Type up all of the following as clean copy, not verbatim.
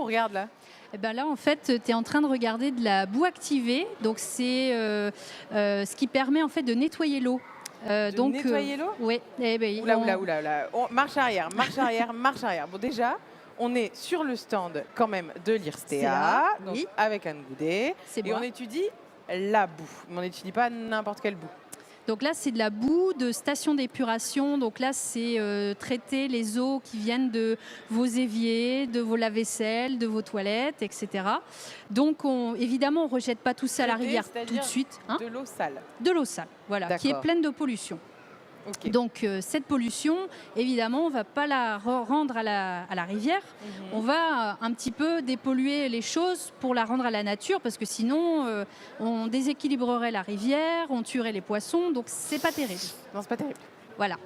qu'on regarde là? Eh ben là, en fait, tu es en train de regarder de la boue activée. Donc, c'est ce qui permet en fait de nettoyer l'eau. Nettoyer l'eau? Oui. Eh ben, Oula, oula, oula, oula. Marche arrière, marche arrière, marche arrière. Bon, déjà, on est sur le stand quand même de l'IRSTEA, donc oui. avec Anne Goudet, C'est et on étudie la boue. Mais on n'étudie pas n'importe quelle boue. Donc là, c'est de la boue de station d'épuration. Donc là, c'est traiter les eaux qui viennent de vos éviers, de vos lave-vaisselle, de vos toilettes, etc. Donc, évidemment, on ne rejette pas tout ça à la rivière tout de suite. Hein, de l'eau sale. De l'eau sale, voilà, qui est pleine de pollution. Okay. Donc cette pollution, évidemment, on ne va pas la rendre à la rivière. On va un petit peu dépolluer les choses pour la rendre à la nature, parce que sinon, on déséquilibrerait la rivière, on tuerait les poissons, donc c'est pas terrible. Non, c'est pas terrible. Voilà.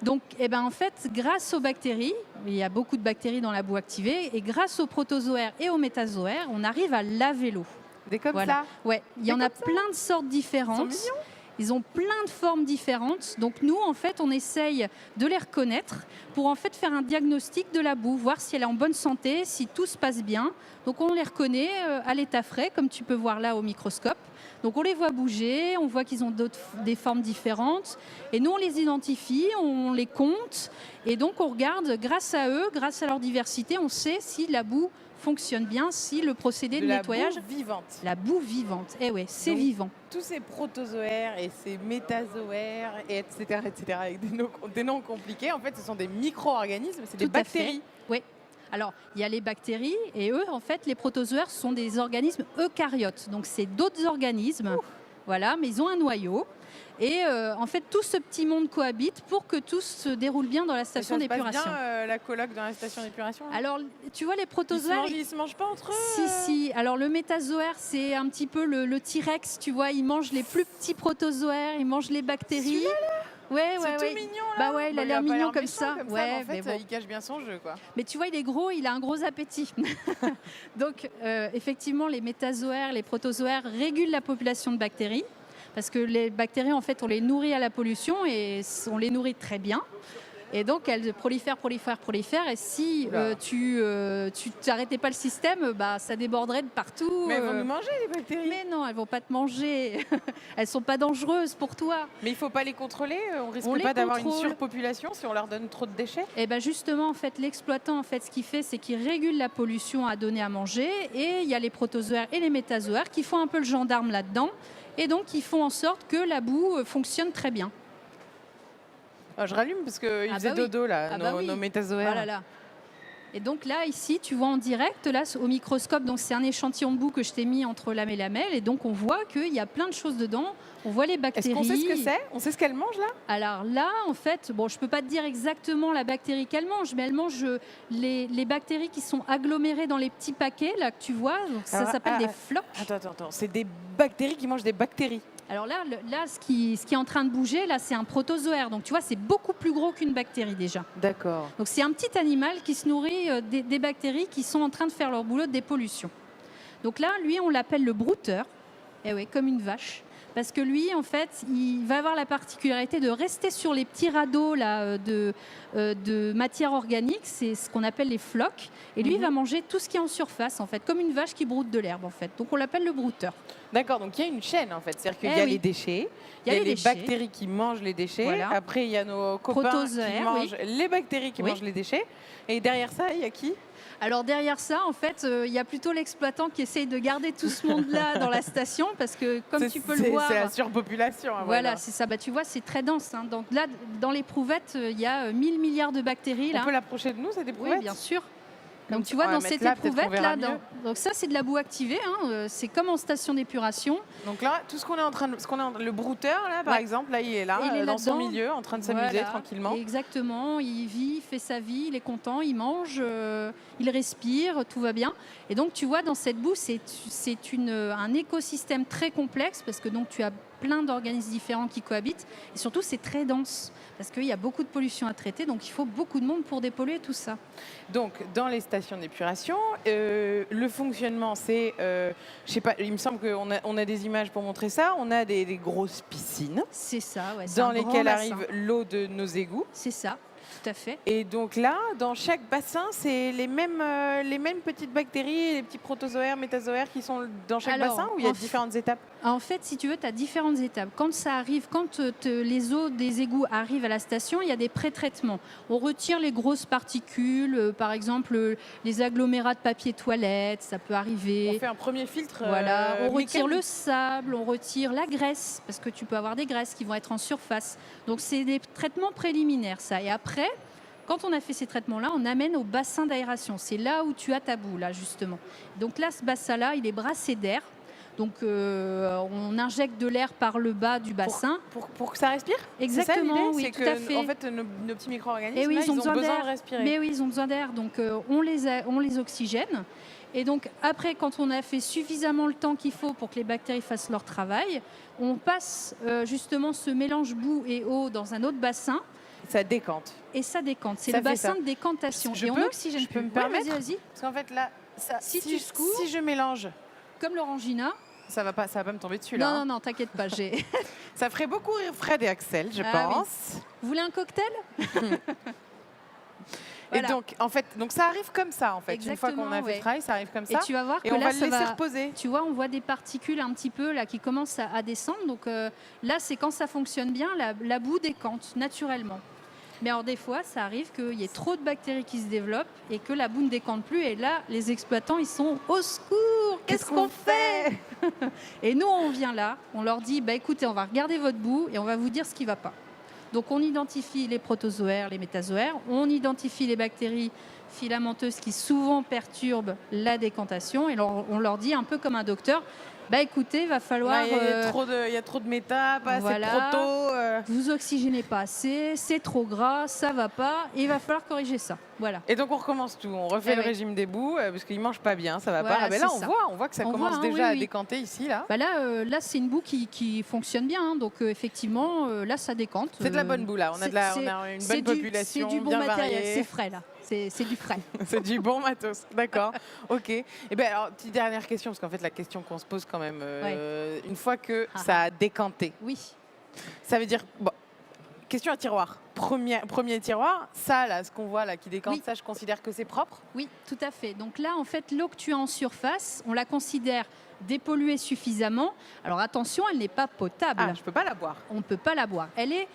Donc, en fait, grâce aux bactéries, il y a beaucoup de bactéries dans la boue activée, et grâce aux protozoaires et aux métazoaires, on arrive à laver l'eau. Des comme ça? Ouais, il y en a plein de sortes différentes. Ils sont mignons. Ils ont plein de formes différentes. Donc nous, en fait, on essaye de les reconnaître pour en fait faire un diagnostic de la boue, voir si elle est en bonne santé, si tout se passe bien. Donc on les reconnaît à l'état frais, comme tu peux voir là au microscope. Donc on les voit bouger, on voit qu'ils ont des formes différentes. Et nous, on les identifie, on les compte. Et donc on regarde, grâce à eux, grâce à leur diversité, on sait si la boue fonctionne bien, si le procédé de nettoyage... La boue vivante. La boue vivante, eh ouais, c'est vivant. Tous ces protozoaires et ces métazoaires, et etc., avec des noms compliqués, en fait, ce sont des micro-organismes, c'est des bactéries. Oui. Alors, il y a les bactéries, et eux, en fait, les protozoaires sont des organismes eucaryotes. Donc, c'est d'autres organismes, voilà, mais ils ont un noyau. Et en fait, tout ce petit monde cohabite pour que tout se déroule bien dans la station d'épuration. Ça se passe bien la colloque dans la station d'épuration? Alors, tu vois, les protozoaires... Ils se mangent pas entre eux? Si. Alors, le métazoaire, c'est un petit peu le T-Rex, tu vois. Il mange les plus petits protozoaires, il mange les bactéries. Ouais, c'est tout mignon là. Bah ouais, il a l'air mignon comme ça. Ouais, en fait, il cache bien son jeu, quoi. Mais tu vois, il est gros, il a un gros appétit. Donc, effectivement, les métazoaires, les protozoaires régulent la population de bactéries. Parce que les bactéries, en fait, on les nourrit à la pollution et on les nourrit très bien. Et donc, elles prolifèrent. Et si tu n'arrêtais pas le système, bah, ça déborderait de partout. Mais elles vont nous manger, les bactéries. Mais non, elles ne vont pas te manger. Elles ne sont pas dangereuses pour toi. Mais il ne faut pas les contrôler? On risque pas d'avoir une surpopulation si on leur donne trop de déchets? Et ben justement, en fait, l'exploitant, en fait, ce qu'il fait, c'est qu'il régule la pollution à donner à manger. Et il y a les protozoaires et les métazoaires qui font un peu le gendarme là-dedans. Et donc, ils font en sorte que la boue fonctionne très bien. Alors, je rallume parce qu'ils faisaient dodo, là, nos métazoaires. Voilà, là. Et donc là, ici, tu vois en direct, là, au microscope, donc c'est un échantillon de boue que je t'ai mis entre lame et lamelle. Et donc, on voit qu'il y a plein de choses dedans. On voit les bactéries. Est-ce qu'on sait ce que c'est? On sait ce qu'elle mange, là? Alors là, en fait, bon, je ne peux pas te dire exactement la bactérie qu'elle mange, mais elle mange les bactéries qui sont agglomérées dans les petits paquets, là, que tu vois. Donc, ça s'appelle des flocs. Attends. C'est des bactéries qui mangent des bactéries. Alors là, ce qui est en train de bouger, là, c'est un protozoaire. Donc, tu vois, c'est beaucoup plus gros qu'une bactérie, déjà. D'accord. Donc, c'est un petit animal qui se nourrit des bactéries qui sont en train de faire leur boulot de dépollution. Donc là, lui, on l'appelle le brouteur. Eh oui, comme une vache. Parce que lui, en fait, il va avoir la particularité de rester sur les petits radeaux là, de matière organique. C'est ce qu'on appelle les flocs. Et lui, il va manger tout ce qui est en surface, en fait, comme une vache qui broute de l'herbe, en fait. Donc, on l'appelle le brouteur. D'accord, donc il y a une chaîne, en fait. C'est-à-dire qu'il y a les déchets, il y a les bactéries qui mangent les déchets. Voilà. Après, il y a nos copains qui mangent les bactéries qui mangent les déchets. Et derrière ça, il y a qui? Alors derrière ça, en fait, il y a plutôt l'exploitant qui essaye de garder tout ce monde-là dans la station parce que, comme tu peux le voir... C'est la surpopulation. Hein, voilà, c'est ça. Bah, tu vois, c'est très dense. Hein. Donc là, dans l'éprouvette, il y a 1000 milliards de bactéries. On peut l'approcher de nous, cette éprouvette? Oui, bien sûr. Donc tu vois, dans cette éprouvette-là, donc ça, c'est de la boue activée. Hein. C'est comme en station d'épuration. Donc là, tout ce qu'on est en train de... le brouteur, là, par exemple, là, il est là, dans son milieu, en train de s'amuser tranquillement. Exactement. Il vit, il fait sa vie, il est content, il mange, il respire, tout va bien. Et donc, tu vois, dans cette boue, c'est un écosystème très complexe parce que donc tu as plein d'organismes différents qui cohabitent. Et surtout, c'est très dense parce qu'il y a beaucoup de pollution à traiter. Donc, il faut beaucoup de monde pour dépolluer tout ça. Donc, dans les stations d'épuration, le fonctionnement, c'est... je sais pas, il me semble qu'on a des images pour montrer ça. On a des grosses piscines. C'est ça, ouais. Dans lesquelles arrive l'eau de nos égouts. C'est ça. tout à fait. Et donc là, dans chaque bassin, c'est les mêmes petites bactéries, les petits protozoaires, métazoaires qui sont dans chaque bassin, ou il y a différentes étapes? En fait, si tu veux, tu as différentes étapes. Quand ça arrive, les eaux des égouts arrivent à la station, il y a des pré-traitements. On retire les grosses particules, par exemple les agglomérats de papier toilette, ça peut arriver. On fait un premier filtre. Voilà, on retire le sable, on retire la graisse, parce que tu peux avoir des graisses qui vont être en surface. Donc c'est des traitements préliminaires, ça. Et après, quand on a fait ces traitements-là, on amène au bassin d'aération. C'est là où tu as ta boue, là, justement. Donc là, ce bassin-là, il est brassé d'air. Donc, on injecte de l'air par le bas du bassin. Pour que ça respire? Exactement, oui, tout à fait. En fait, nos petits micro-organismes, oui, ils ont besoin de respirer. Mais oui, ils ont besoin d'air, donc on les oxygène. Et donc, après, quand on a fait suffisamment le temps qu'il faut pour que les bactéries fassent leur travail, on passe justement ce mélange boue et eau dans un autre bassin. Ça décante. Et ça décante. C'est le bassin de décantation. Et on oxygène. Je peux me permettre? Vas-y. Parce qu'en fait, là, si je mélange... Comme l'orangina. Ça va pas me tomber dessus là. Non, t'inquiète pas. Ça ferait beaucoup rire Fred et Axel, je pense. Oui. Vous voulez un cocktail? Voilà. Et donc, en fait, ça arrive comme ça, en fait. Exactement, une fois qu'on a fait le travail, ça arrive comme ça. Et tu vas voir que on là, va le laisser reposer. Tu vois, on voit des particules un petit peu là qui commencent à descendre. Donc là, c'est quand ça fonctionne bien, la boue décante naturellement. Mais alors des fois, ça arrive qu'il y ait trop de bactéries qui se développent et que la boue ne décante plus. Et là, les exploitants, ils sont au secours. Qu'est-ce qu'on fait? Et nous, on vient là, on leur dit, écoutez, on va regarder votre boue et on va vous dire ce qui ne va pas. Donc on identifie les protozoaires, les métazoaires, on identifie les bactéries filamenteuses qui souvent perturbent la décantation et on leur dit un peu comme un docteur, écoutez, il va falloir... Il y a trop de méta, pas assez de proto. Vous oxygénez pas assez, c'est trop gras, ça va pas, et il va falloir corriger ça. Voilà. Et donc on recommence tout, on refait le régime des boues, parce qu'ils ne mangent pas bien, ça va pas. Là, on voit que ça commence déjà à décanter ici. Là, là c'est une boue qui fonctionne bien, hein, donc effectivement, là, ça décante. C'est de la bonne boue, là. On a une bonne population, c'est du bon bien matériel, variée. c'est frais, là. C'est du frais. C'est du bon matos, d'accord. Ok. Et alors, petite dernière question, parce qu'en fait, la question qu'on se pose quand même, une fois que ça a décanté, ça veut dire... Bon, question à tiroir. Premier tiroir, ça, là, ce qu'on voit là qui décante, ça, je considère que c'est propre? Oui, tout à fait. Donc là, en fait, l'eau que tu as en surface, on la considère dépolluée suffisamment. Alors attention, elle n'est pas potable. Ah, je ne peux pas la boire. On ne peut pas la boire. Elle est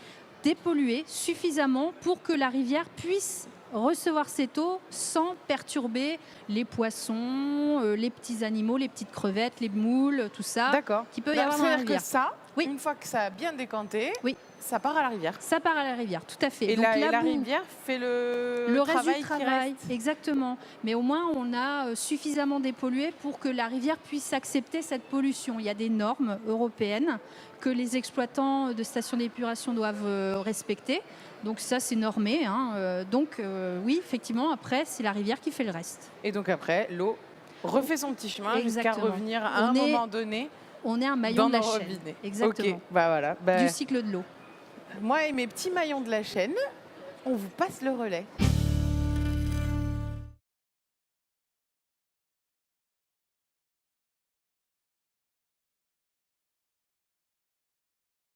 dépolluée suffisamment pour que la rivière puisse recevoir cette eau sans perturber les poissons, les petits animaux, les petites crevettes, les moules, tout ça. D'accord. Qui peut y avoir dans la rivière. Que ça, une fois que ça a bien décanté, ça part à la rivière. Ça part à la rivière, tout à fait. Et donc, la rivière fait le reste travail du travail. Exactement. Mais au moins, on a suffisamment dépollué pour que la rivière puisse accepter cette pollution. Il y a des normes européennes que les exploitants de stations d'épuration doivent respecter. Donc ça, c'est normé. Hein. Oui, effectivement, après, c'est la rivière qui fait le reste. Et donc après, l'eau refait son petit chemin jusqu'à revenir à un moment donné. On est un maillon de la chaîne. Robinets. Exactement. Okay, voilà. Du cycle de l'eau. Moi et mes petits maillons de la chaîne, on vous passe le relais.